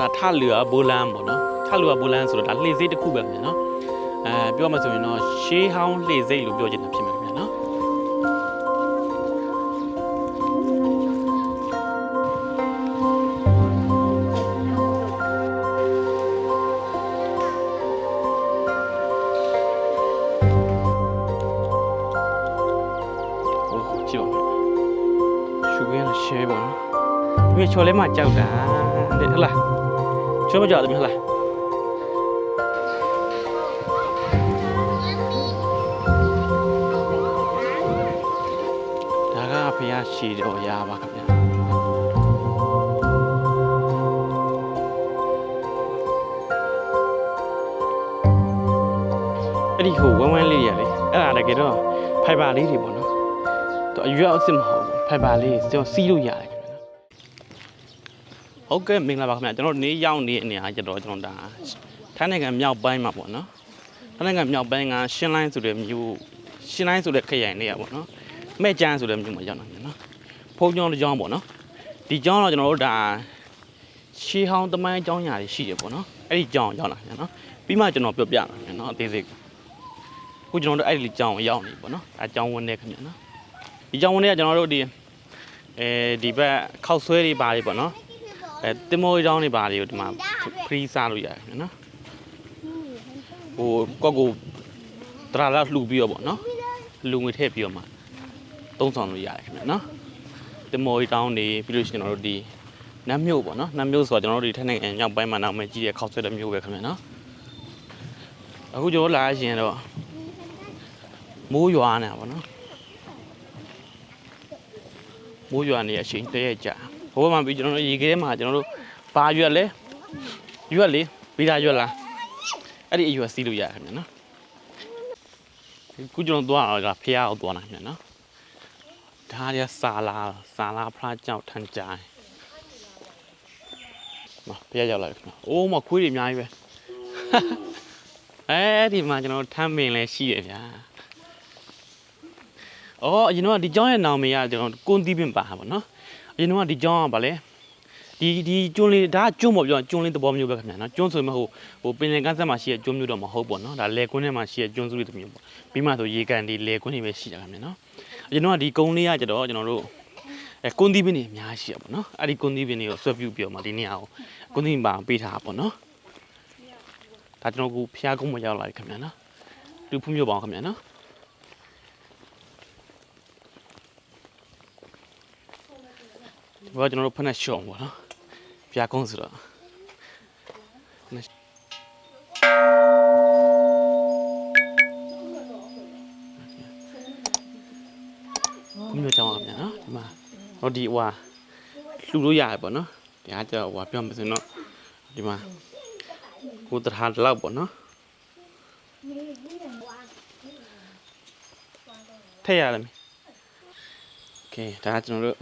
ဒါထလျာဘူလန်ပေါ့နော်ထလျာဘူလန်ဆိုတော့ဒါလှေစိတ်တစ်ခုပဲခင်ဗျာနော်ပြောမှဆိုရင်တော့ရှေးဟောင်းလှေစိတ်လို့ပြောချင်တာဖြစ်မှာခင်ဗျာနော်ကြည့်ပါရှူရင်းရှဲပေါ့နော်ဒီချော်လေးမှကြောက်တာတဲ့ဟုတ်လားချော်မကြောက်တယ်ဟုတ်လားဒါကဖះရှည်တော်ရပါခင်ဗျာအဲ့ဒီဟိုဝမ်းဝမ်းလေးရလေအဲ့ဒါတကယ်တော့ဖိုင်ဘာလေးတွေပေါ့နော်သူအရွက်အစ်စ်မဟုတ်ဘူးဖိုင်ဘာလေးကျွန်တော်စီးလို့ရတယ်ခင်ဗျာဟုတ်ကဲ့မင်္ဂလာပါခင်ဗျာကျွန်တော်နေရောက်နေအနေအားကျတော့ကျွန်တော်ဒါထိုင်းနိုင်ငံမြောက်ပိုင်းမှာပေါ့နော်ထိုင်းနိုင်ငံမြောက်ပိုင်းကရှင်းလိုင်းဆိုတဲ့မြို့ရှင်းလိုင်းဆိုတဲ့ခရိုင်လေးอ่ะပေါ့နော်မဲ့ကျန်းဆိုတဲ့မြို့မှာရောက်နေတယ်နော်ဖုံးကျောင်းတစ်ကျောင်းပေါ့နော်ဒီကျောင်းတော့ကျွန်တော်တို့ဒါရှေးဟောင်းသမိုင်းကျောင်းညာတွေရှိတယ်ပေါ့နော်အဲ့ဒီကျောင်းရောက်လာခင်ဗျာနော်ပြီးမှကျွန်တော်ပြောပြမယ်ခင်ဗျာနော်အသေးစိတ်ခုကျွန်တော်တို့အဲ့ဒီကျောင်းရောက်နေပေါ့နော်အဲကျောင်းဝင်နေခင်ဗျာနော်ဒီကျောင်းဝင်နေကကျွန်တော်တို့ဒီဘက်ခောက်ဆွဲတွေပါတွေပေါ့နော်တင်မောကျောင်းတွေပါတွေကိုဒီမှာဖရီးစားလို့ရတယ်ခင်ဗျာနော်ဟိုကောက်ကိုတရာလာလှူပြီးတော့ပေါ့နော်လူငွေထည့်ပြီးတော့မှသုံးဆောင်လို့ရတယ်ခင်ဗျာနော်တင်မောတောင်းနေပြီးလို့ရှိရင်ကျွန်တော်တို့ဒီနတ်မြို့ပေါ့နော်နတ်မြို့ဆိုတော့ကျွန်တော်တို့ဒီထိုင်းနိုင်ငံမြောက်ပိုင်းမှာနောက်မှကြီးတဲ့ခောက်ဆွဲတဲ့မြို့ပဲခင်ဗျာနော်အခုကျွန်တော်လာရင်တော့မိုးရွာနေတာပေါ့နော်မိုးရွာနေတဲ့အချိန်တရက်ကြာဘိုးမှပြီးကျွန်တော်တို့ရေခဲမှာကျွန်တော်တို့ဘာရွက်လဲရွက်လေဗီဒါရွက်လားအဲ့ဒီအရွက်စီးလို့ရတယ်ခင်ဗျာနော်ခုကျွန်တော်သွားတော့ဖះအောင်သွားနိုင်ခင်ဗျာနော်ဒါရစာလာဖရာကြောက်ထန်ကြိုင်မဖះရောက်လာပြီခင်ဗျာအိုးမခွေးတွေအများကြီးပဲဒီမှာကျွန်တော်ထမ်းပင်လည်းရှိရဗျာအရင်တော့ဒီကျောင်းရဲ့နာမည်ကကျွန်တော်ကွန်တီးပင်ပါပါနော်အရင်တော့ဒီကျောင်းကဗာလဲဒီကျွန်းလေးဒါကကျွန်းပေါ့ပြောကျွန်းလေးသဘောမျိုးပဲခင်ဗျာနော်ကျွန်းဆိုမှဟိုပင်လယ်ကမ်းစပ်မှာရှိတဲ့ကျွန်းမျိုးတော့မဟုတ်ပေါ့နော်ဒါလယ်ကွင်းထဲမှာရှိတဲ့ကျွန်းစုလေးတစ်မျိုးပေါ့ပြီးမှဆိုရေကန်ဒီလယ်ကွင်းတွေပဲရှိတာခင်ဗျာနော်အရင်တော့ဒီကုန်းလေးကကျတော့ကျွန်တော်တို့ကွန်တီးပင်တွေအများကြီးရပေါ့နော်အဲ့ဒီကွန်တီးပင်တွေကိုဆွဲပြုတ်ပြီးတော့မှဒီနေရာကိုကွန်တီးပင်ပေးထားပေါ့နော်ဒါကျွန်တော်ကဖျားကုန်းမရောက်လာပြီခင်ဗျာနော်လူဖူးမျိုးပါအောင်ခင်ဗျာနော်ဘာကျွန်တော်တို့ဖက်နဲ့ရှော့ပေါ့နော်ဖျားကုန်းဆိုတော့ဖူးမျိုးကြောင်းအောင်ခင်ဗျာနော်ဒီမှာတော့ဒီဟွာလှူလို့ရတယ်ပေါ့နော်ဒီအားကျတော့ဟွာပြောမှဆိုတော့ဒီမှာကိုတထားလောက်ပေါ့နော်ထည့်ရတယ်โอเคဒါကကျွန်တော်တို့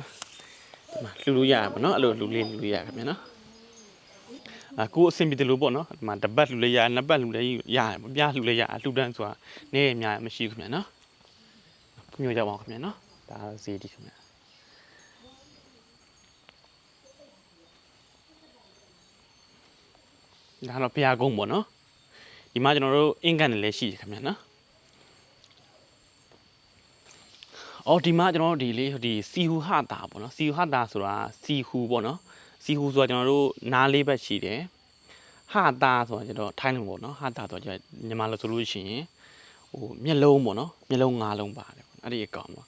ဒီမှာလှူလို့ရပါเนาะအဲ့လိုလှူလေးလှူလို့ရခင်ဗျာเนาะကိုအဆင်ပြေတယ်လို့ပေါ့เนาะဒီမှာတပတ်လှူလေးရနှစ်ပတ်လှူလေးရတယ်မပြလှူလေးရလှူတန်းဆိုတာနည်းအများမရှိခင်ဗျာเนาะခုမျိုးရောက်ပါခင်ဗျာเนาะဒါဈေးဒီခင်ဗျာဒါတော့ဘုရားကုန်းပေါ့เนาะဒီမှာကျွန်တော်တို့အင်ကန်တွေလည်းရှိတယ်ခင်ဗျာเนาะဒီမှာကျွန်တော်တို့ဒီစီဟူဟတာပေါ့နော်စီဟူဟတာဆိုတာစီဟူပေါ့နော်စီဟူဆိုတာကျွန်တော်တို့နားလေးဘက်ရှိတယ်ဟတာဆိုတာကျွန်တော်ထိုင်းလုံးပေါ့နော်ဟတာဆိုတော့မြန်မာလိုဆိုလို့ရှိရင်မျက်လုံးပေါ့နော်မျက်လုံး၅လုံးပါတယ်ပေါ့အဲ့ဒီအကောင်ပေါ့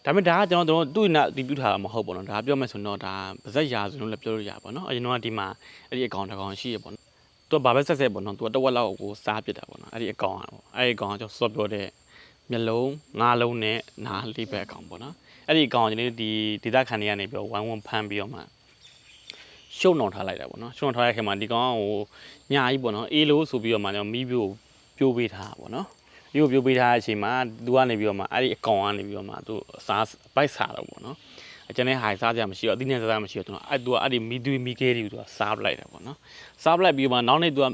ဒါပေမဲ့ဒါကကျွန်တော်တို့နာဒီပြုထားတာမဟုတ်ပေါ့နော်ဒါပြောမယ်ဆိုတော့ဒါပါဇက်ရာဆိုလို့လည်းပြောလို့ရပါပေါ့နော်အရင်တော့ဒီမှာအဲ့ဒီအကောင်တစ်ကောင်ရှိရပေါ့နော်သူကဘာပဲဆက်ပေါ့နော်သူကတဝက်လောက်ကိုစားပစ်တာပေါ့နော်အဲ့ဒီအကောင်ကအဲ့ဒီအကောင်ကကျွန်တော်စောပြောတဲ့မျက်လုံး၅လုံးနဲ့နားလေးပဲအကောင်ပေါ့နော်အဲ့ဒီအကောင်ကျွန်တော်ဒီဒေသခံတွေကနေပြီးဝိုင်းဝန်းဖမ်းပြီးတော့မှရှုံနှောင်ထားလိုက်တာပေါ့နော်ရှုံနှောင်ထားတဲ့ခင်မှာဒီကောင်ဟိုညာကြီးပေါ့နော်အေးလို့ဆိုပြီးတော့မှကျွန်တော်မီးပြိုးပေးထားပေါ့နော်မီးပြိုးပေးထားတဲ့အချိန်မှာသူကနေပြီးတော့မှအဲ့ဒီအကောင်ကနေပြီးတော့မှသူစားပိုက်စားတော့ပေါ့နော်အကျန်တဲ့ဟာစားကြမရှိတော့အသီးနဲ့စားမရှိတော့ကျွန်တော်သူကအဲ့ဒီမီးသွေးမီးခဲတွေကိုသူကစားပလိုက်တာပေါ့နော်စားပလိုက်ပြီးတော့နောက်နေ့သူက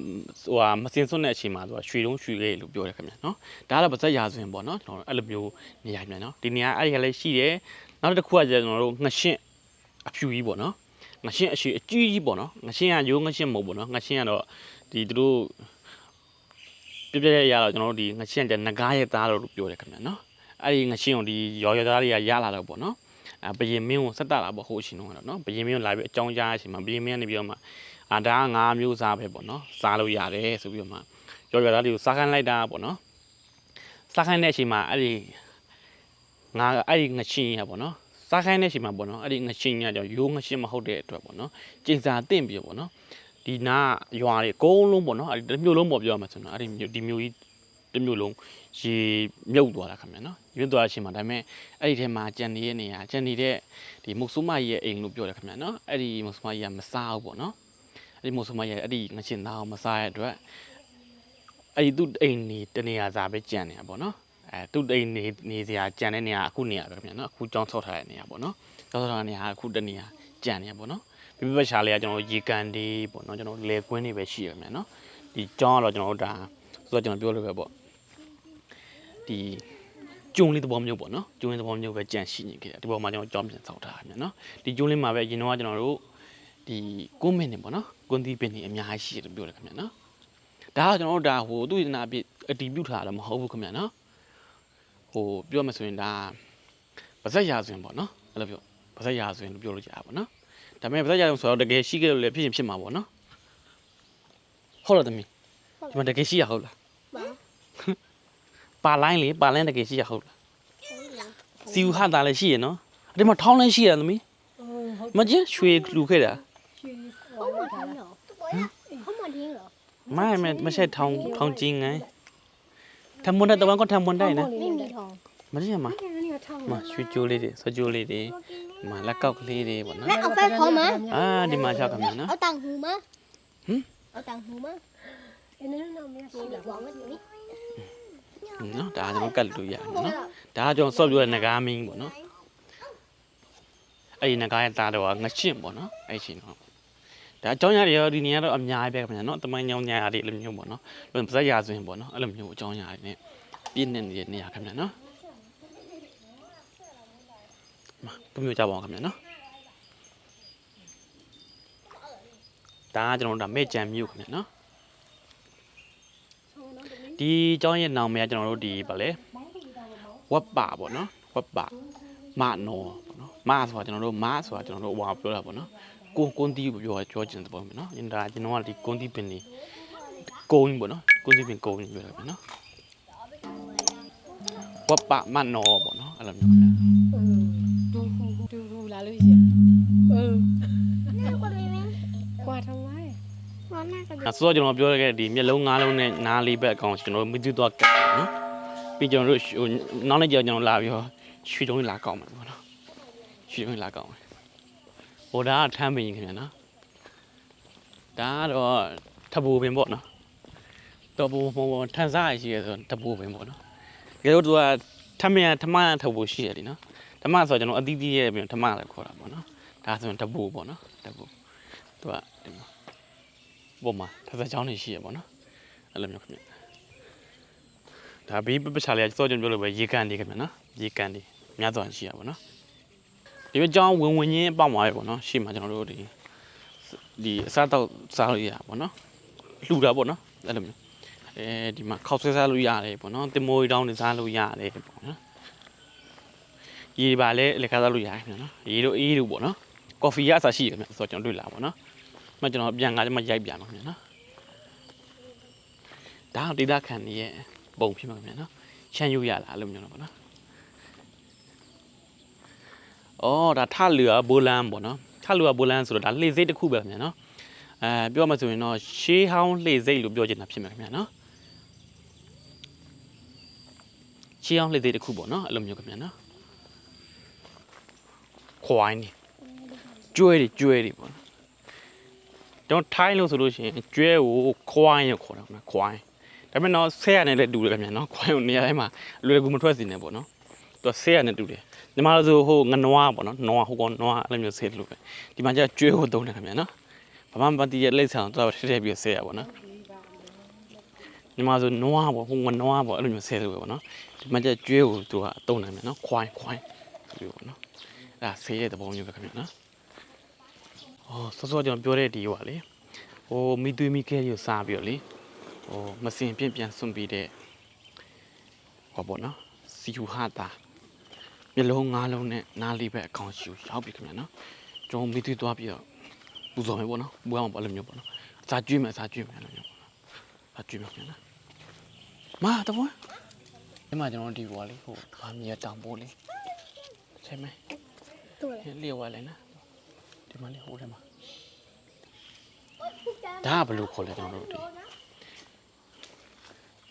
မစင်စွန်းတဲ့အချိန်မှာသူကရွှေတုံးရွှေခဲလို့ပြောတယ်ခင်ဗျာနော်ဒါကတော့ပါဇက်ရာဆိုရင်ပေါ့နော်ကျွန်တော်အဲ့လိုမျိုးနေရာမြန်နော်ဒီနေရာအဲ့ဒီကလည်းရှိတယ်နောက်တစ်ခုကကျွန်တော်တို့ငှရှင့်အဖြူကြီးပေါ့နော် ငရှင်းအရှိအကြီးကြီးပေါ့နော်ငရှင်းကရိုးငရှင်းမဟုတ်ပေါ့နော်ငရှင်းကတော့ဒီသူတို့ပြရတော့ကျွန်တော်တို့ဒီငရှင်းတဲ့ငကားရဲ့သားလို့ပြောတယ်ခင်ဗျာနော်အဲ့ဒီငရှင်းကိုဒီရောသားတွေကရလာတော့ပေါ့နော်ဘယင်မင်းကိုဆက်တက်လာပေါ့ဟိုအရှင်တော့နော်ဘယင်မင်းကိုလာပြီးအကြောင်းကြားအချိန်မှာဘယင်မင်းကနေပြီးတော့မှဒါကငါးမျိုးစားပဲပေါ့နော်စားလို့ရတယ်ဆိုပြီးတော့မှရောသားတွေကိုစားခိုင်းလိုက်တာပေါ့နော်စားခိုင်းတဲ့အချိန်မှာအဲ့ဒီငါအဲ့ဒီငရှင်းရပေါ့နော်စားခိုင်းတဲ့အချိန်မှာပေါ့နော်အဲ့ဒီငရှင်းရကြောင့်ရိုးငရှင်းမဟုတ်တဲ့အတွက်ပေါ့နော်ကျင်စာတင့်ပြီးပေါ့နော်ဒီနာရွာတွေအကုန်လုံးပေါ့နော်အဲ့ဒီတစ်မျိုးလုံးပေါ့ပြောရမှာဆိုတော့အဲ့ဒီဒီမျိုးကြီးတစ်မျိုးလုံးရေမြုပ်သွားတာခင်ဗျာနော်မြုပ်သွားတဲ့အချိန်မှာဒါပေမဲ့အဲ့ဒီထဲမှာကြံနေတဲ့နေရာကြံနေတဲ့ဒီမုတ်ဆိုးမကြီးရဲ့အိမ်လို့ပြောတယ်ခင်ဗျာနော်အဲ့ဒီမုတ်ဆိုးမကြီးကမစားဘူးပေါ့နော်အဲ့ဒီမုတ်ဆိုးမကြီးအဲ့ဒီငရှင်းသားကိုမစားရတဲ့အတွက်အဲ့ဒီသူ့အိမ်နေတနေရာစာပဲကြံနေတာပေါ့နော်သူ့အိမ်နေစရာကြံတဲ့နေရာအခုနေရာပဲခင်ဗျာနော်အခုကြောင်းဆောက်ထားတဲ့နေရာပေါ့နော်ကြောင်းဆောက်ထားတဲ့နေရာအခုတနေရာကြံနေရပေါ့နော်ပြပြရှာလေးကကျွန်တော်ရေကန်ဒီပေါ့နော်ကျွန်တော်လေကွင်းတွေပဲရှိရမယ်နော်ဒီကြောင်းကတော့ကျွန်တော်တို့ဒါဆိုတော့ကျွန်တော်ပြောလို့ပဲပေါ့ဒီကျုံလေးသဘောမျိုးပေါ့နော်ကျုံလေးသဘောမျိုးပဲကြံရှိနေခဲ့တယ်ဒီပေါ်မှာကျွန်တော်ကြောင်းပြန်ဆောက်ထားရမယ်နော်ဒီကျုံလေးမှာပဲအရင်တော့ကျွန်တော်တို့ဒီကွန်းမင်းနေပေါ့နော်ကွန်းသီးပင်နေအများကြီးရှိတယ်ပြောတယ်ခင်ဗျာနော်ဒါကကျွန်တော်တို့ဒါဟိုသူ့နာအပြည့်အတီးပြုတ်ထားတာမဟုတ်ဘူးခင်ဗျာနော်ဟိုပြောမှဆိုရင်ဒါဗဇက်ရာဆိုရင်ပေါ့နော်အဲ့လိုပြောဗဇက်ရာဆိုရင်လို့ပြောလို့ရတာပေါ့နော်ဒါပေမဲ့ဗဇက်ရာဆိုတော့တကယ်ရှိခဲ့လို့လည်းဖြစ်ရင်ဖြစ်မှာပေါ့နော်ဟုတ်လားသမီးဒီမှာတကယ်ရှိရဟုတ်လားပါလိုင်းလေပါလိုင်းတကယ်ရှိရဟုတ်လားစီယူဟာတာလည်းရှိရနော်ဒီမှာထောင်းလည်းရှိရသမီးမကျရွှေလူခဲ့တာไม่ใช่ทองจริงไงทำบุญได้ตะวันก็ทำบุญได้นะไม่มีทอง มาดิมาช่วยจูလေးတွေဆွจูလေးတွေมาလက်ကောက်ကလေးတွေပေါ့နော် แม่เอาไฟพร้อมมั้ย ဒီမှာชอบกันมั้ยနော် เอาต่างหูมั้ยเอาต่างหูมั้ยเอ็นนั่นเราไม่ใช่วางไว้ตรงนี้ နော်ဒါကျွန်တော်ကတ်လို့ရတယ်နော်ဒါကကျွန်တော်ဆော့ပြောတဲ့ငကားမင်းပေါ့နော်အဲ့ဒီငကားရဲ့သားတော့ငရှင်းပေါ့နော်အဲ့ရှင်တော့ဒါအကြောင်းရတွေရောဒီနေရာတော့အများကြီးပဲခင်ဗျာနော်တမိုင်းညောင်းညာတွေလိုမျိုးပေါ့နော်ဘယ်စက်ရာဆိုရင်ပေါ့နော်အဲ့လိုမျိုးအကြောင်းရတွေနဲ့ပြည့်နေတဲ့နေရာခင်ဗျာနော်ပုံမျိုးကြပါအောင်ခင်ဗျာနော်ဒါကကျွန်တော်တို့မဲ့ကြံမြို့ခင်ဗျာနော်ဒီအကြောင်းရဲ့နောင်မယ်ကကျွန်တော်တို့ဒီဗာလဲဝက်ပါပေါ့နော်ဝက်ပါမနော်ပေါ့နော်မဆိုတာကျွန်တော်တို့မဆိုတာကျွန်တော်တို့ဟိုပြောတာပေါ့နော်ကွန်တီးပြောချင်တဲ့ပုံပဲနော်။ဒါကျွန်တော်ကဒီကွန်တီးပင်လေးကုန်းပေါ့နော်။ကွန်တီးပင်ကုန်းပြောတာပဲနော်။ဝပ်ပမနော်ပေါ့နော်အဲ့လိုမျိုးခင်ဗျာ။တူလာလို့ရှိရင်ကွာထောင်းလိုက်။ဆိုတော့ကျွန်တော်ပြောခဲ့ဒီမျက်လုံး၅လုံးနဲ့နားလေးဘက်အကောင်ကျွန်တော်မြည်သူသွားကတ်နော်။ပြီးကျွန်တော်တို့နောက်နေ့ကျကျွန်တော်လာပြီးတော့ရွှေတုံးလာကောက်မှာပေါ့နော်။ရွှေတုံးလာကောက်မှာဟိုဒါကထမ်းပင်ခင်ဗျာနော်ဒါကတော့ထပူပင်ပေါ့နော်တော့ဘုံထန်စားရရှိရဆိုထပူပင်ပေါ့နော်တကယ်လို့သူကထမထပူရှိရလीနော်ဓမ္မဆိုကျွန်တော်အသီးသီးရဲ့ပြင်ဓမ္မလည်းခေါ်တာပေါ့နော်ဒါဆိုရင်ထပူပေါ့နော်ထပူသူကဒီမှာပုံမှာထပ်ချောင်းနေရှိရပေါ့နော်အဲ့လိုမျိုးခင်ဗျဒါဘေးပချာလေးစောကျွန်တော်ပြောလို့ပဲရေကန်နေခင်ဗျနော်ရေကန်နေများစွာရှိရပေါ့နော်ဒီအကြောင်းဝင်ချင်းပေါက်သွားပြီပေါ့နော်ရှေ့မှာကျွန်တော်တို့ဒီအစားတော့စားလို့ရပါပေါ့နော်လှူတာပေါ့နော်အဲ့လိုမျိုးဒီမှာခောက်ဆွဲစားလို့ရတယ်ပေါ့နော်တင်မိုးတောင်းနေစားလို့ရတယ်ပေါ့နော်ရေပါလဲလက်ကားစားလို့ရတယ်ခင်ဗျာနော်ရေတို့အေးတို့ပေါ့နော်ကော်ဖီကအစားရှိတယ်ခင်ဗျဆိုတော့ကျွန်တော်တွေ့လာပေါ့နော်မှကျွန်တော်ပြန်ကားကျမှရိုက်ပြန်ပါခင်ဗျာနော်ဒါဒေတာခံနေရဲ့ပုံဖြစ်မှာခင်ဗျာနော်ချမ်းယူရလားအဲ့လိုမျိုးတော့ပေါ့နော်အော်ဒါထလျာဘိုလန်ပေါ့နော်ထလျာဘိုလန်ဆိုတော့ဒါလှေစိတ်တစ်ခုပဲခင်ဗျာနော်ပြောမှဆိုရင်တော့ရှေးဟောင်းလှေစိတ်လို့ပြောချင်တာဖြစ်မှာခင်ဗျာနော်ရှေးဟောင်းလှေစိတ်တစ်ခုပေါ့နော်အဲ့လိုမျိုးခင်ဗျာနော်ခွိုင်းနေကျွဲတွေပေါ့နော်ကျွန်တော်ထိုင်းလို့ဆိုလို့ရှိရင်ကျွဲကိုခွိုင်းရခေါ်တာခင်ဗျာခွိုင်းဒါပေမဲ့တော့ဆဲရနဲ့လည်းတူတယ်ခင်ဗျာနော်ခွိုင်းကိုနေရာတိုင်းမှာလွယ်ကူမထွက်စီနေပေါ့နော်သူဆဲရနဲ့တူတယ်ညီမတို့ဆိုဟိုငနွားပေါ့နော်နွားဟိုကောင်နွားအဲ့လိုမျိုးဆဲလို့ပဲဒီမှာကျကျွဲကိုသုံးတယ်ခင်ဗျာနော်ဘာမှမတည်ရလက်ဆောင်တော့ထည့်ပြီးဆဲရပါနော်ညီမဆိုနွားပေါ့ဟိုငနွားပေါ့အဲ့လိုမျိုးဆဲလို့ပဲပေါ့နော်ဒီမှာကျကျွဲကိုသူကအသုံးတယ်နော်ခွိုင်းပြီးပေါ့နော်အဲ့ဒါဆဲတဲ့သဘောမျိုးပဲခင်ဗျာနော် စောစောကျွန်တော်ပြောတဲ့ဒီဟိုပါလေဟိုမိသွေးမိခဲကြီးကိုစားပြီးတော့လေဟိုမစင်ပြင့်ပြန်စွန့်ပြီးတဲ့ဟောပေါ့နော်စီဟူဟာတာမျက်လုံး၅လုံးနဲ့နားလေးပဲအကောင်ရှိကိုရောက်ပြီခင်ဗျာနော်ကျွန်တော်မိသွေးသွားပြီးတော့ပူဇော်မယ်ပေါ့နော်ပူအောင်ပေါ့လို့မျိုးပေါ့နော်အစာကျွေးမယ်လို့မျိုးပေါ့နော်အစာကျွေးမယ်ခင်ဗျာမာတော့ဒီမှာကျွန်တော်ဒီဟိုလေဟိုဗာမီတောင်ပိုးလေချိန်မယ် တူလေ လျှော်ရလဲနော်ဒီမှာလေဟိုထဲမှာဒါကဘယ်လိုခေါ်လဲကျွန်တော်တို့ဒီ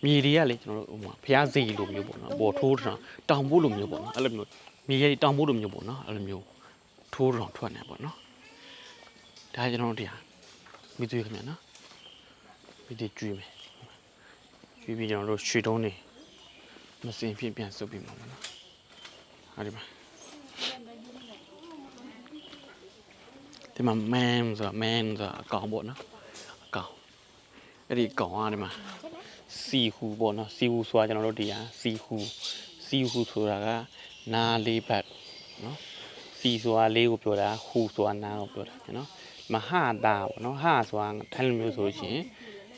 မြေတွေကလေကျွန်တော်တို့ဟိုမှာဖျားစီလိုမျိုးပေါ့နော်ပေါ်ထိုးထောင်တောင်ပိုးလိုမျိုးပေါ့နော်အဲ့လိုမျိုးမြေတွေတောင်ပိုးလိုမျိုးပေါ့နော်အဲ့လိုမျိုးထိုးထောင်ထွက်နေပေါ့နော်ဒါကျွန်တော်တို့တရားမိသွေးခင်ဗျာနော်မိသွေးကျွေးမယ်ပြီးကျွန်တော်တို့ရွှေတုံးနေမစင်ပြပြန်စုပ်ပြီးမှာပေါ့နော်အဲ့ဒီမှာဒီမှာ man ဆိုတာအကောင်ပေါ့နော်အကောင်အဲ့ဒီအကောင်အားဒီမှာစီဟူပေါ့နော်စီဟူဆိုတာကျွန်တော်တို့ဒီဟာစီဟူဆိုတာကနားလေးဘတ်နော်စီဆိုတာလေးကိုပြောတာဟူဆိုတာနားကိုပြောတာနော်မဟာတာပေါ့နော်ဟာဆိုတာထိုင်းလိုမျိုးဆိုရှင်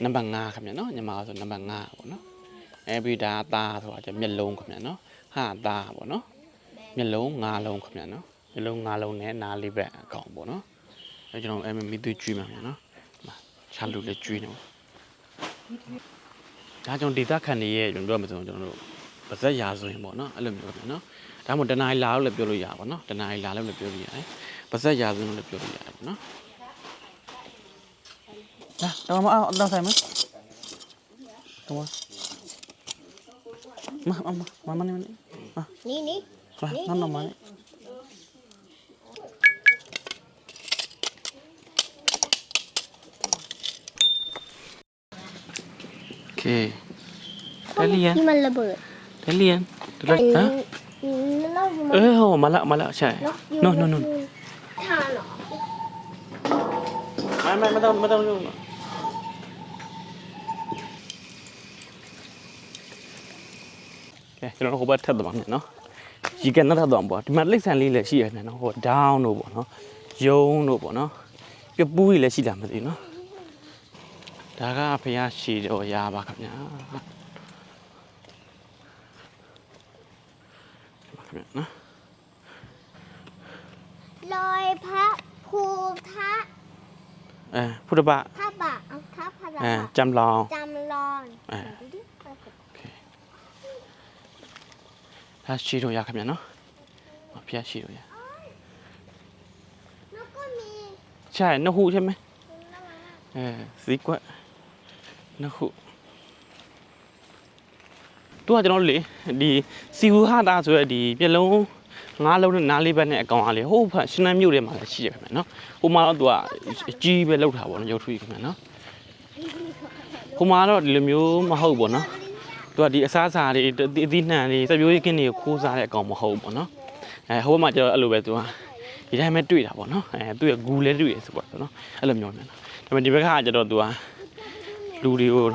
နံပါတ်5ခင်ဗျနော်ညီမဆိုနံပါတ်5ပေါ့နော်အဲ့ပြီးဒါတာဆိုတာကျမျက်လုံးခင်ဗျနော်ဟာတာပေါ့နော်မျက်လုံး5လုံးခင်ဗျနော်မျက်လုံး5လုံးနဲ့နားလေးဘတ်အကောင်ပေါ့နော်အဲကျွန်တော်အဲ့မိသွေးကျွေးမှာနော်ချာလူလည်းကျွေးနေဒါကြောင့်ဒေတာခန်တွေရဲ့ကျွန်တော်ပြောမှာဆိုကျွန်တော်တို့ပါဇက်ရာဆိုရင်ပေါ့နော်အဲ့လိုမျိုးပဲနော်ဒါမှမဟုတ်တနားရီလာလို့လည်းပြောလို့ရပါနော်တနားရီလာလို့လည်းပြောလို့ရတယ်ပါဇက်ရာဆိုရင်လည်းပြောလို့ရတယ်နော်ဒါတော့မအောင်တော့ဆိုင်မတော့မနေနီနီ နော်မနေDalian. Gimana boleh? Dalian. Dalian. Hah? Malah saya. No. Mai matang lu. Okay,ကျွန်တော်ဟိုဘက်ထပ်သွားမယ်နော်။ရီကန်နောက်ထပ်သွားမှာပေါ့။ဒီမှာလိမ့်ဆန်လေးလည်းရှိရတယ်နော်။ဟို down တို့ပေါ့နော်။ယုံတို့ပေါ့နော်။ပြပူးကြီးလည်းရှိတာမသိဘူးနော်။ဒါကဖျားရှည်တော့ရပါခင်ဗျာ။နော် ลอยพระภูพระ พุทธบะ พระบะเอาพระพระบะ จำลอง จำลองดูดิ ဖျားရှည်တော့ရခင်ဗျာနော်။ဖျားရှည်တော့ရ แล้วก็มี ใช่นกฮูกใช่ไหมสีกว่านกฮูกตัวကျွန်တော်လေဒီစီဟူဟာတာဆိုရဒီပြလုံး၅လုံးနဲ့နားလေးဘက်နဲ့အကောင်အားလေဟိုဖက်ရှင်းနှမ်းမြို့ထဲမှာလည်းရှိရခင်ဗျာနော်ဟိုမှာတော့သူကအကြီးပဲလောက်တာပေါ့နော်ရုပ်ထွေးခင်ဗျာနော်ဟိုမှာတော့ဒီလိုမျိုးမဟုတ်ပေါ့နော်သူကဒီအစားအစာတွေအသီးနှံတွေစက်ပြိုးရည်ကင်းတွေကိုခိုးစားတဲ့အကောင်မဟုတ်ပေါ့နော်ဟိုမှာကျတော့အဲ့လိုပဲသူကဒီတိုင်းပဲတွေ့တာပေါ့နော်သူ့ရဲ့ဂူလည်းတွေ့ရဆိုပေါ့နော်အဲ့လိုမျိုးနော်ဒါပေမဲ့ဒီဘက်ကကျတော့သူကလူတွေကို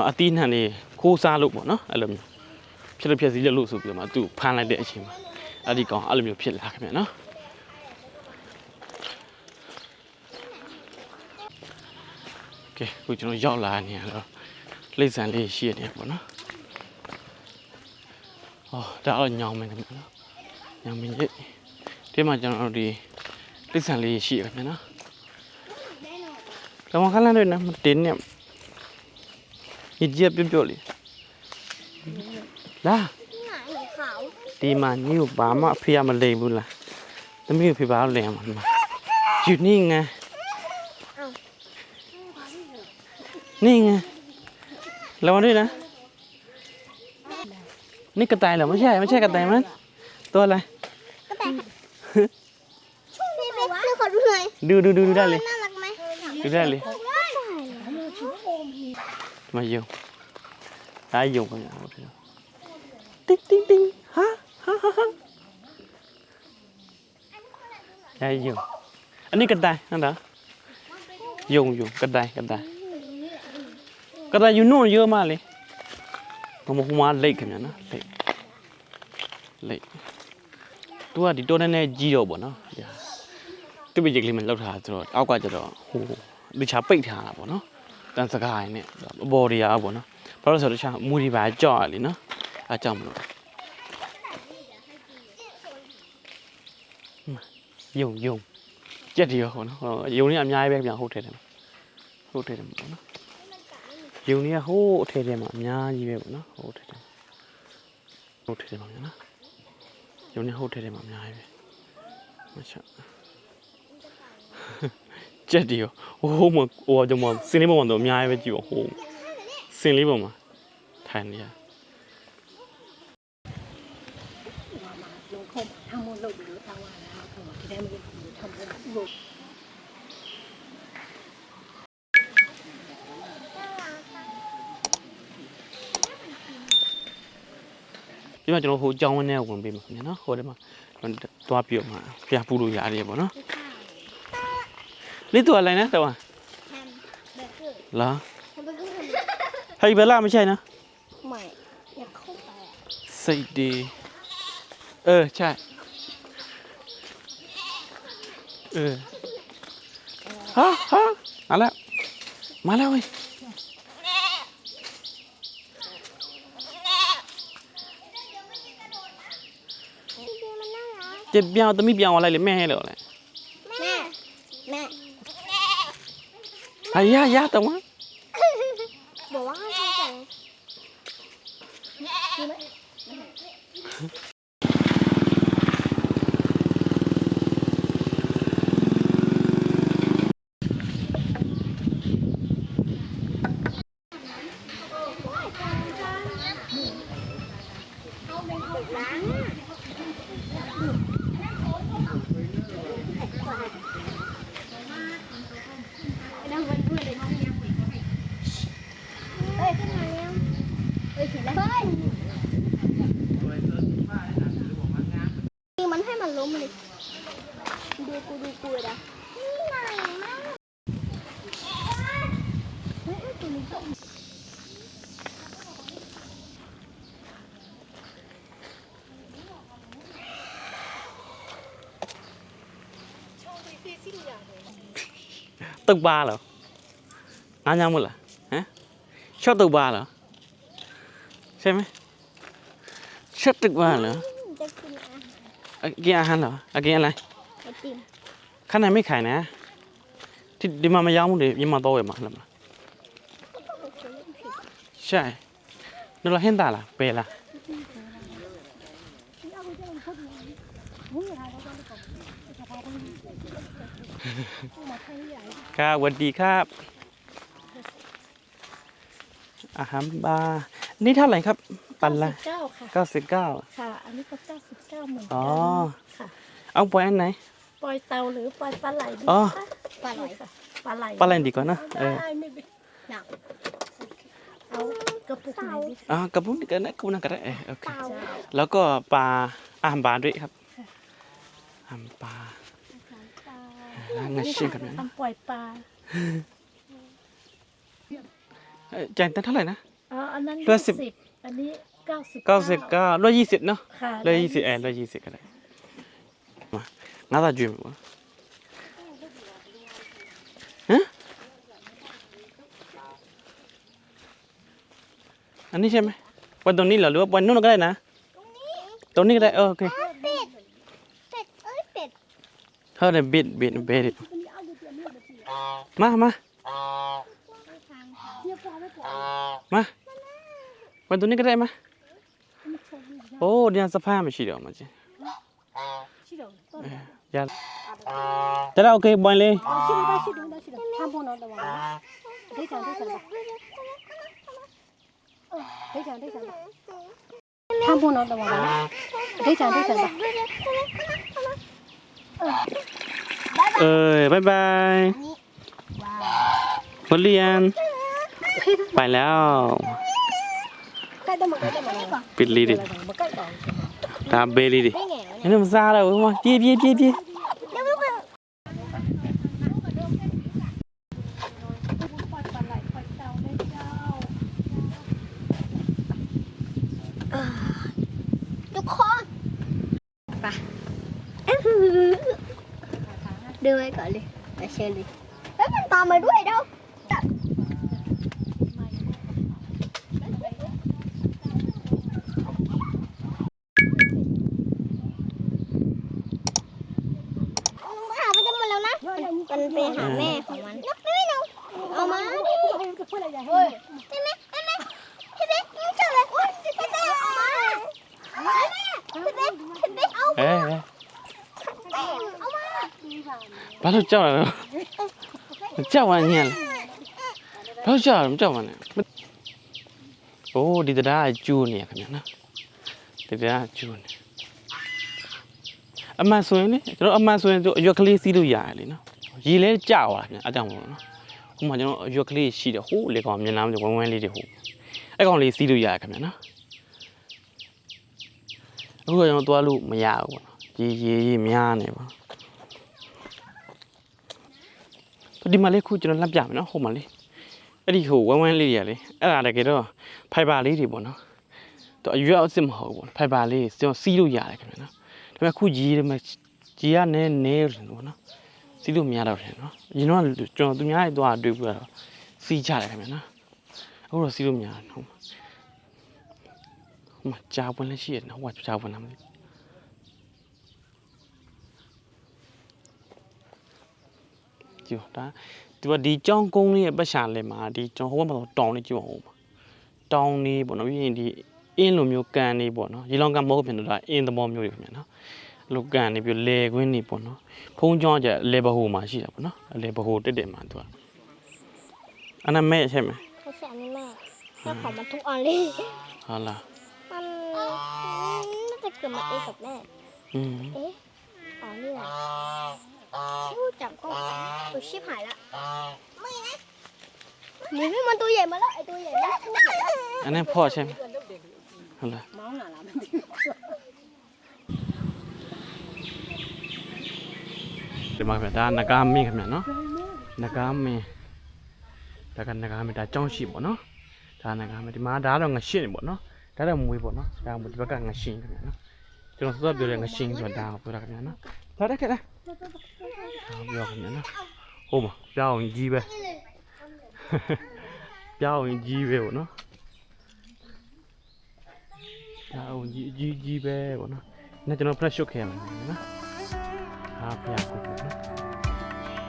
အသီးနှံတွေခိုးစားလို့ပေါ့နော်အဲ့လိုမျိုးဖြစ်လို့ဖြစ်စည်းလို့ဆိုပြီးတော့မှသူ့ဖမ်းလိုက်တဲ့အချိန်မှာအဲ့ဒီကောင်အဲ့လိုမျိုးဖြစ်လာခင်ဗျာနော်โอเคခုကျွန်တော်ရောက်လာနေရတော့လိမ့်ဆန်လေးရှိနေပေါ့နော်ဟောဒါတော့ညောင်မယ်ခင်ဗျာနော်ညောင်မင်းကြီးဒီမှာကျွန်တော်ဒီလိမ့်ဆန်လေးရှိရခင်ဗျာနော်တော့ခလန်းတွေနော်တင်းနေညကြီးပြပြလေးလာ ไหนเขา ဒီမှာညို့ဘာမှအဖေရမလိမ်ဘူးလားသမီးကိုဖေပါလိမ်ရမှာယူနေငန်းနေငန်းလောနေလားนี่กระต่ายเหรอไม่ใช่กระต่ายมันตัวอะไร พี่เบสขอดูหน่อย ดูได้เลย น่ารักไหม ดูได้เลยมาอยู่ได้อยู่กันอย่างเดียวติ๊งฮะได้อยู่อันนี้กระต่ายนั่นเหรออยู่กระต่ายอยู่โน่นเยอะมากเลยผมมาเล็กขนาดนั้นเล็กตัวที่ตัวนั้นเนี่ยจีโร่บ่เนาะ တစ်ပိတ်ကလေးမှလောက်ထားဆိုတော့အောက်ကကျတော့ဟိုတခြားပိတ်ထားတာပေါ့နော်တန်စကားရင်းနဲ့အပေါ်တွေအားပေါ့နော်ဘာလို့ဆိုတော့တခြားမူတွေပါကြောက်ရလीနော်အားကြောက်မလို့ယုံကြက်တွေရောဟောနော်ယုံနေအများကြီးပဲပြန်ဟုတ်တယ်တယ်ဟုတ်တယ်တယ်ပေါ့နော်ယုံနေဟိုးအထည်ထဲမှာအများကြီးပဲပေါ့နော်ဟုတ်တယ်တယ်ဟုတ်တယ်တယ်ပါနော်ယုံနေဟုတ်တယ်တယ်မှာအများကြီးပဲမချကြက်တွေရောဟိုးမဟိုကျွန်မစင်းလေးပေါ်မှာတော့အများကြီးပဲကြည့်ပါဟိုးစင်းလေးပေါ်မှာထိုင်နေရ ทำมันลงไปดูทำว่าแล้วที่ได้ไม่ได้ทำมันลง ဒီမှာကျွန်တော်ဟိုကြောင်းဝင်းထဲဝင်ပေးမှာခင်ဗျာနော်ဟိုထဲမှာသွားပြမှာပြပူလို့ရတယ်ပေါ့နော်လေးตัวอะไรนะตะวันเหรอให้เบลล่าไม่ใช่นะ ไม่อยากเข้าไป စိတ်ดีใช่ฮะมาแล้วเว้ยเจ็บยาวแต่ไม่เปียวอะไรเลยแม่ให้เลยอะไร แม่ ไอ้ย่าแต่ว่า บอกว่าให้ใส่ เอ้ยขึ้นมาแล้วเอ้ยถึงแล้วมันให้มันล้มเลยดูกูนะนี่ไหนมากเฮ้ยตัวนี้ก็ตึกบาร์เหรอน้ำยำหมดเหรอฮะชอบตึกบาร์เหรอใช่ไหมชอบตึกบาร์เหรอ จะกินอาหาร กินอาหารเหรอกินอะไร ไอติม ข้างในไม่ขายนะที่ดีมาย้ำเลยยังมาโตอยู่มาแล้วมาใช่ดูเราเห็นตาล่ะเปล่าครับสวัสดีครับอาหารบาร์นี่เท่าไหร่ครับปันละ 99ค่ะ 99ค่ะอันนี้ก็99เหมือน อ๋ กั อ ค่ะ เอาปล่อยอันไหน ปล่อยเตาหรือปล่อยปลาไหลดี อ๋อ คะปลาไหลค่ะปลาไหล ปลาอะไรดีกว่านะได้ไม่เป็นหนักเอากระปุกไหนดีคะ กระปุกนี่ก็ได้กระปุกนั่นก็ได้โอเค เตา แล้วก็ปลาอาหารปลาด้วยครับอาหารปลางั้นชิมกันนะ ทำปล่อยปลา จ่ายตังค์เท่าไหร่นะ อ๋ออันนั้น ร้อยสิบ 20อันนี้99 99 120เนาะ ค่ะ 120120ก็ได้มางั้นเราจุ่มวะฮะอันนี้ใช่ไหมวันตรงนี้เหรอหรือว่าวันนู้นก็ได้นะตรงนี้ก็ได้โอเค เป็ดเอ้ยเป็ด เท่าไหร่เบ็ดมาวันตรงนี้ก็ได้มาโอ้เดี๋ยวสภาพไม่ใช่เดี๋ยวมาจียาแต่เราโอเคบอลเลยရှိတယ်ထမ်းဖို့တော့တော့ပါဒိတ်ချံပါဒိတ်ချံပါထမ်းဖို့တော့တော့ပါဒိတ်ချံပါ บายบายบอลเลียนไปแล้ว ใกล้ต้องมา ปิดลีดิ มาใกล้ต่อ ตามเบลีดิ ได้ไง นี่มันซาแล้วมาเจี๊ยทุกคนไปเดิน cả đi để xem đi đấy mình tò mày đuổi đâu mình về hả mẹ của mình nó biết đâu má đi ôi mẹ trời ơi ôiဘာလို့ကြောက်လဲကြောက်ဝမ်းညံ့လဲဘာလို့ကြောက်လဲမကြောက်ပါနဲ့အိုးဒီတရားကကျိုးနေရခင်ဗျာနော်ဒီတရားကကျိုးနေအမှန်ဆိုရင်လေကျွန်တော်အမှန်ဆိုရင်တို့အရွက်ကလေးစီးလို့ရတယ်လေနော်ရေလဲကြောက်သွားခင်ဗျာအကြောင်းမလို့နော်ခုမှကျွန်တော်အရွက်ကလေးရှိတယ်ဟိုးလေကောင်မျက်နှာမဝမ်းဝမ်းလေးတွေဟိုအဲ့ကောင်လေးစီးလို့ရတယ်ခင်ဗျာနော်အခုကကျွန်တော်သွားလို့မရဘူးပေါ့နော်ရေများနေပါဒီမှာလေးခုကျွန်တော်လှမ်းပြမယ်နော်ဟိုမှာလေးအဲ့ဒီဟိုဝမ်းဝမ်းလေးတွေကလေအဲ့ဒါတကယ်တော့ဖိုင်ဘာလေးတွေပေါ့နော်သူအရွက်အစ်စ်မဟုတ်ဘူးဖိုင်ဘာလေးကျွန်တော်စီးလို့ရတယ်ခင်ဗျာနော်ဒါပေမဲ့ခုကြီးတယ်မှာကြီးကနဲတယ်ပေါ့နော်စီးလို့မရတော့တယ်နော်အရင်တော့ကျွန်တော်သူများတွေသွားတွေ့ဘူးတော့စီးကြတယ်ခင်ဗျာနော်အခုတော့စီးလို့မရတော့ဟုတ်မှာကြာပွင့်လည်းရှိရနော်ဟိုကကြာပွင့်လားမသိကြည့်ဒါသူကဒီကြောင်းကုန်းလေးရဲ့ပတ်ရှာလဲမှာဒီကျွန်တော်ဟိုဘက်မှာတောင်လေးကြည့်အောင်တောင်လေးပေါ့နော်ပြီးရင်ဒီအင်းလိုမျိုးကန်လေးပေါ့နော်ရေလောင်ကန်မဟုတ်ဖြစ်တော့ဒါအင်းသဘောမျိုးတွေခင်ဗျာနော်လိုကန်နေပြီးလေခွင်းနေပေါ့နော်ဖုံးကြောင်းကျလေဘဟိုမှာရှိတာပေါ့နော်လေဘဟိုတက်မှာသူကအနာမဲ့ချက်မယ် เขาแสนนี่แม่เจ้าของมันทุกอันเลย ဟုတ်လား มันน่าจะเกิดมาเองกับแม่ อืม เอ๊ะอ๋อนี่แหละรู้จักก็ตัวชิบหายละไม่นะนี่มันตัวใหญ่มาแล้วไอตัวใหญ่นะ อันนั้นพ่อใช่ไหมဟုတ်လား မောင်းလာလားမသိ ဒီမှာခင်ဗျာဒါနဂါမင်းခင်ဗျာနော်နဂါမင်းဒါကနဂါမင်းဒါကြောင်းရှိပေါ့နော်ဒါနဂါမင်းဒီမှာဒါတော့ငရှင်းပေါ့နော်ဒါတော့မွေးပေါ့နော်ဒါမှဒီဘက်ကငရှင်းခင်ဗျာနော်ကျွန်တော်စောစောပြောတဲ့ငရှင်းဆိုတာဒါကိုပြောတာခင်ဗျာနော်လာတက်ခဲ့လားပြောခင်ဗျာနော်ဟုတ်ပါပြောင်းကြီးပဲပြောင်းကြီးပဲပေါ့နော်ပြောင်းကြီးပဲပေါ့နော်နဲ့ကျွန်တော်ဖရက်ရှုပ်ခဲ့ရမှာနော်ဟာဖျားကိုပေါ့နော်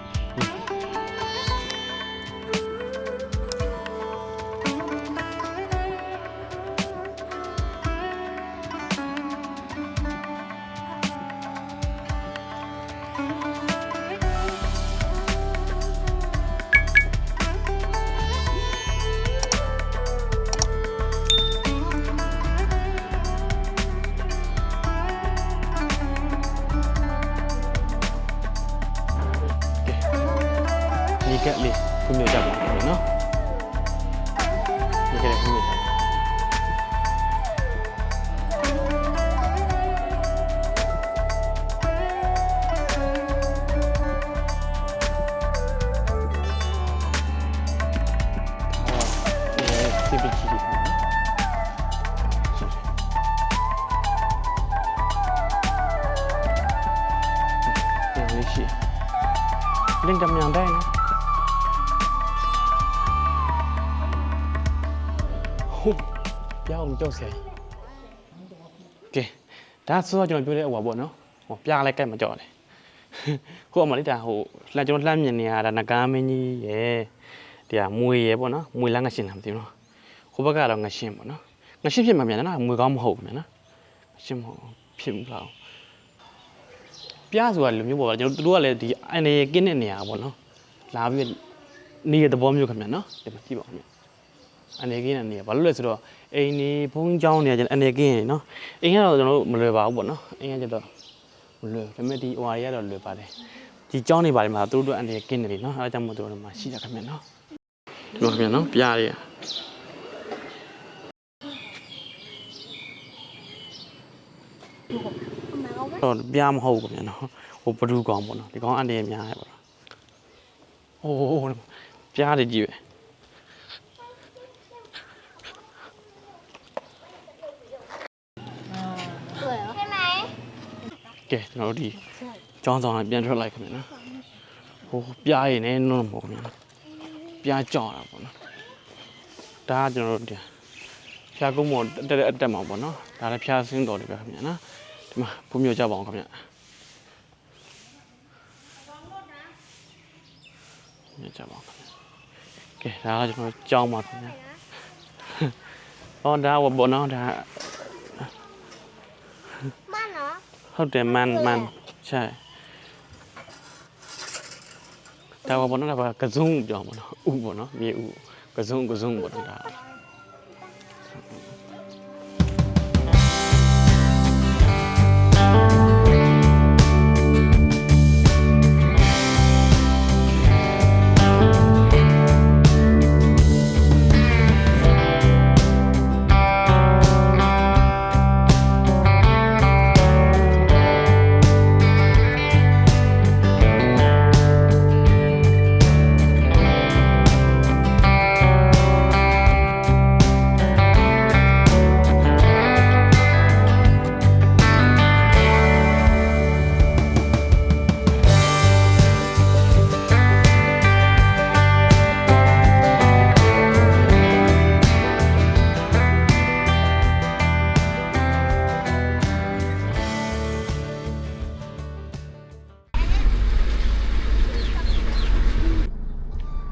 ဒီကက်လေးဖွင့်ပြကြပါမယ်နော်ဒီကက်လေးဖွင့်ပြကြပါဒီပစ်ချီလေးနော်ရှိလင်းတမြန်တိုင်းနော်ဟုတ်ပြောင်းကြောက်စရာကဲဒါဆိုတော့ကျွန်တော်ပြောတဲ့ဟိုပါပေါ့နော်ဟိုပြားလဲကြိုက်မကြောက်လေခုအမလေးဒါဟိုလှမ်းကျွန်တော်လှမ်းမြင်နေရတာနဂါမင်းကြီးရယ်ဒီကမွေရယ်ပေါ့နော်မွေလားငရှင်းလားမသိဘူးနော်ဟိုဘက်ကတော့ငရှင်းပေါ့နော်ငရှင်းဖြစ်မှမြန်နော်မွေကောင်းမဟုတ်ဘူးမြန်နော်ငရှင်းမဟုတ်ဖြစ်ဘူးလားပြားဆိုတာလူမျိုးပေါ့ကျွန်တော်တို့ကလည်းဒီအနေကင်းတဲ့နေရာပေါ့နော်လာပြီးနေတဲ့သဘောမျိုးခင်ဗျနော်ဒီမှာကြည့်ပါဦးအနေကင်းတဲ့နေရာဘာလို့လဲဆိုတော့အိမ်နေဘုံเจ้าနေရာကျအနေကင်းနော်အိမ်ကတော့ကျွန်တော်တို့မလွယ်ပါဘူးပေါ့နော်အိမ်ကကျတော့မလွယ်ဒါပေမဲ့ဒီဟိုဟာတွေကတော့လွယ်ပါတယ်ဒီเจ้าနေပါလိမ့်မှာသူတို့အနေကင်းနေတယ်နော်အဲဒါကြောင့်မို့သူတို့မှာရှိတာခင်ဗျနော်ဒီမှာခင်ဗျနော်ပြားရတော့ပြားမဟုတ်ဘူးခင်ဗျနော်ဟိုဘဒူကောင်ပေါ့နော်ဒီကောင်အနေများရပါတော့โอ้ပြားတယ်ကြီးပဲကဲကျွန်တော်တို့ဒီကျောင်းဆောင်ပြန်ထွက်လိုက်ခင်ဗျနော် ဟိုပြားရည်နဲ့နုံပေါ့ခင်ဗျာပြားကြောက်တာပေါ့နော်ဒါကကျွန်တော်တို့ဖျားကုန်းပေါ်တက်အတက်မှာပေါ့နော်ဒါလည်းဖျားဆင်းတော်တယ်ပဲခင်ဗျာနော်ဒီမှာဘုံမျိုးကြပါအောင်ခင်ဗျာမြင်ကြပါအောင်ခင်ဗျာကဲဒါကကျွန်တော်ကြောင်းပါခင်ဗျာဟောဒါဘောနော်ဒါ มันเหรอ ဟုတ်တယ်မန်ใช่ဒါဘောနော်ဒါကကစုံပြောင်းပေါ့နော်ဥပေါ့နော်မြေဥကစုံပေါ့နော်ဒါ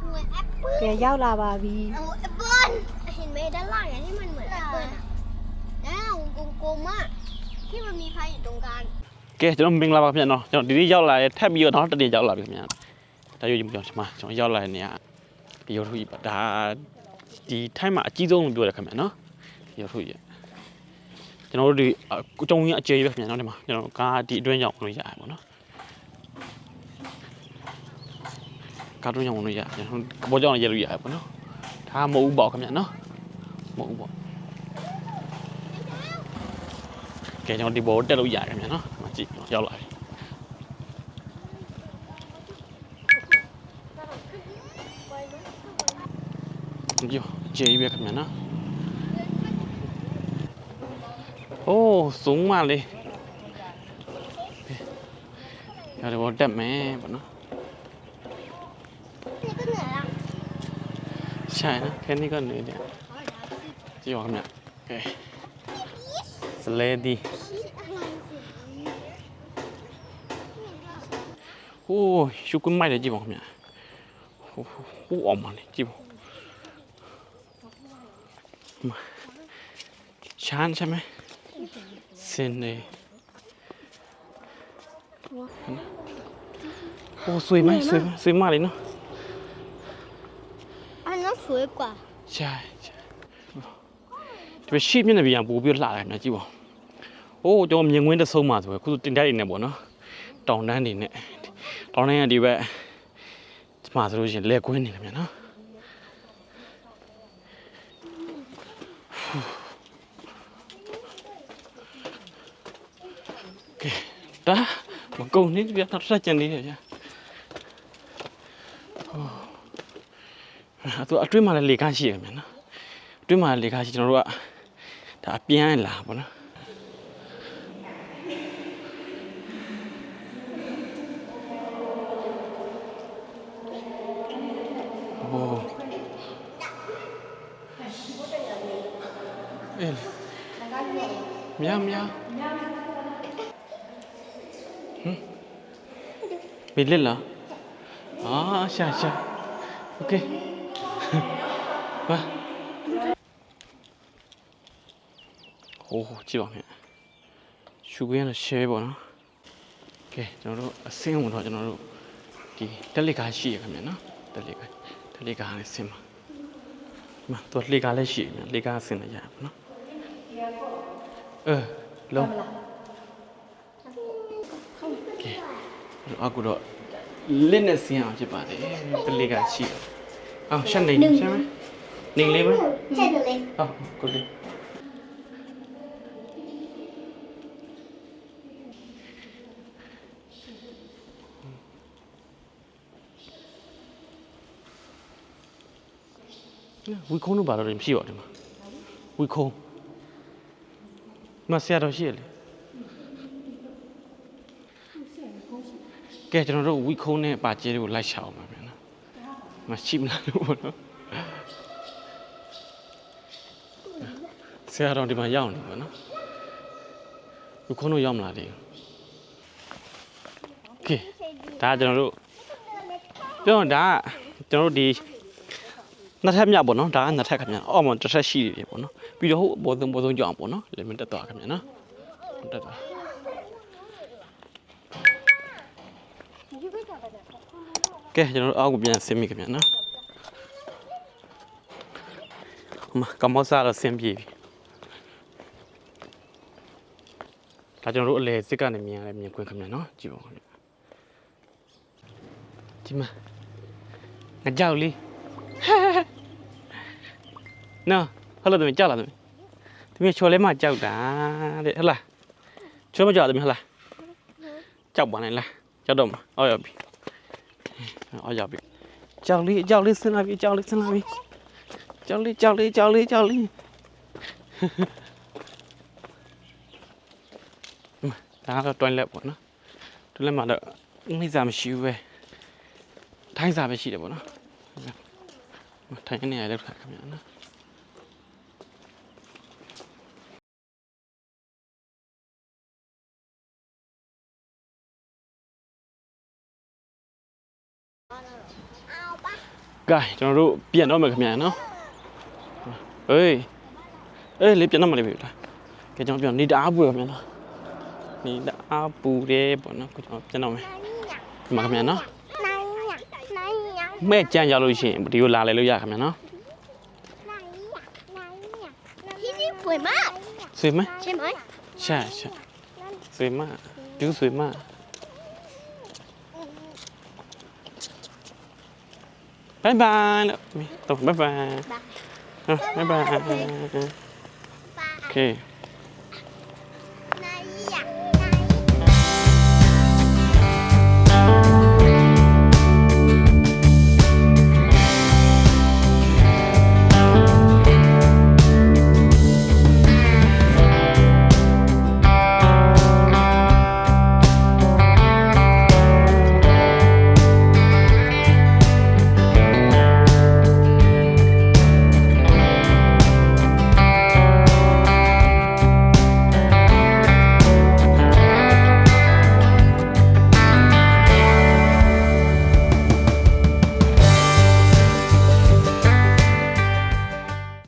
เหมือนแอปเปิ้ล ကဲရောက်လာပါပြီ เอาแอปเปิ้ลเห็นไหมด้านล่างอย่างที่มันเหมือนแอปเปิ้ลอ่ะแล้วกลมๆอ่ะที่มันมีพายอยู่ตรงกลาง ကဲကျွန်တော်မင်္ဂလာပါခင်ဗျာနော်ကျွန်တော်ဒီနေ့ရောက်လာတဲ့ထပ်ပြီးတော့နောက်တစ်နေ့ရောက်လာပြီခင်ဗျာဒါရွေးပြောချင်ပါကျွန်တော်ရောက်လာတဲ့နေရာဒီရုပ်ထုကြီးပါဒါဒီထိုင်းမှာအကြီးဆုံးလို့ပြောတယ်ခင်ဗျာနော်ဒီရုပ်ထုကြီးကျွန်တော်တို့ဒီတုံကြီးအကျယ်ကြီးပဲခင်ဗျာနော်ဒီမှာကျွန်တော်ကားဒီအတွင်းကြောင်ဝင်လို့ရတယ်ပေါ့နော်ကားအတွင်းကြောင်ဝင်လို့ရတယ်ကျွန်တော်ဘောကြောင်ရဲလို့ရတယ်ပေါ့နော်ဒါမဟုတ်ဘူးပေါ့ခင်ဗျာနော်မဟုတ်ဘူးပေါ့ကဲကျွန်တော်ဒီဘောတက်လို့ရတယ်ခင်ဗျာနော်ဒီမှာကြည့်ရောက်လာပြီဒီကျေးပဲခင်ဗျာနော်โอ้สูงมากเลยเดี๋ยวเราတက်မယ်ပေါ့နော် นี่ก็เหนื่อยละ ใช่นะแค่นี้ก็เหนื่อยเนี่ยจริงเหรอครับเนี่ยโอเคสเลดีโอ้ชุกุนไม่เลยจริงเหรอครับเนี่ยโอ้โหออกมาเลยจริงเหรอมาชานใช่ไหมเซนเลยโอ้สวยไหมสวยมากเลยเนาะ อันนั้นสวยกว่า ใช่ဒီပဲရှိမျက်နှာပြင်ပို့ပြီးလှတယ်နော်ကြည့်ပါโอ้ကျွန်တော်မြင်ကွင်းတစ်ဆုံးမှာဆိုရယ်ခုတင်တက်နေနေပေါ့နော်တောင်တန်းနေနဲ့တောင်တန်းကဒီဘက်ဒီမှာဆိုလို့ရှိရင်လက်ကွင်းနေတယ်မြန်နော်ကဲဒါမကုန်နေပြတော့ဆက်ကျန်နေတယ်ဗျာဟိုအတွင်းမှာလည်းလေကားရှိရမြန်နော်အတွင်းမှာလေကားရှိကျွန်တော်တို့ကဒါအပြန်လာပေါ့နော်โอ้เอ๊ะမြောင်bị lên là xa ok qua 오 지금 주구에는 쉐이버나 오케이 저로 생으로 저로 디 달리가 시에 가면은 달리가 하는 셈 또 리가를 시면 리가 쓰는 야 너? 로 오케이 아구로 lên xem chứ bà đấy 달리가 시 săn đình xem ấy đình lên ấy chạy được lên có đi 우리 코는 바로 좀 씌워 좀 우리 코 마세아로 씌래 ကဲကျွန်တော်တို့ဝီခုံးနဲ့ပါကျဲတွေကိုလိုက်ရှာအောင်ပါဗျာနော်မရှိမလားလို့ပေါ့နော်ဆရာတော်ဒီမှာရောက်နေပါနော်ဝီခုံးတို့ရောက်မလားလေโอเคဒါကျွန်တော်တို့ပြောရင်ဒါကျွန်တော်တို့ဒီနှစ်ထပ်မြောက်ပေါ့နော်ဒါကနှစ်ထပ်ခင်ဗျာအော်မတစ်ထပ်ရှိတယ်ပေါ့နော်ပြီးတော့ဟိုအပေါ်ဆုံးကြောင်ပေါ့နော်လေမတက်သွားခင်ဗျာနော်တက်သွားကဲကျွန်တော်တို့အောက်ကိုပြန်ဆင်းမိခင်ဗျာနော်ဟိုမှာကမောစားတော့ဆင်းပြေပြီဒါကျွန်တော်တို့အလေစစ်ကနေမြင်ရမြင်ခွင့်ခင်ဗျာနော်ကြည့်ပါဦးခင်ဗျာဒီမှာငါကြောက်လေးနော်ဟုတ်လားသမီးကြောက်လားသမီးချော်လဲမှကြောက်တာတဲ့ဟုတ်လားချော်မကြောက်သမီးဟုတ်လားကြောက်ပါနဲ့လားကြောက်တော့မှာအော်ရောက်ပြီအော်ရောက်ပြီကြောက်လေးဆင်းလာပြီကြောက်လေးဒါကတော့တွိုင်းလက်ပေါ့နော်တွိုင်းလက်မှာတော့နှိမ့်စာမရှိဘူးပဲထိုင်းစာပဲရှိတယ်ပေါ့နော်ထိုင်းနေရတဲ့ခါခင်ဗျာနော်ကဲကျွန်တော်တို့ပြန်တော့မယ်ခင်ဗျာနော်ဟေးလေးပြန်တော့မလေးပြီလားကဲကျွန်တော်ပြန်နေတအားပူရခင်ဗျာနော်နေတအားပူတယ်ပေါ့နော်ကျွန်တော်ပြန်တော့မယ်ဒီမှာခင်ဗျာနော်မဲ့ကြမ်းရောက်လို့ရှိရင်ဒီကိုလာလဲလို့ရခင်ဗျာနော်ဆွေမရှာဆွေမဒူးဆွေမဘိုင်ဘိုင်လို့တော့ဘိုင်ဘိုင်โอเค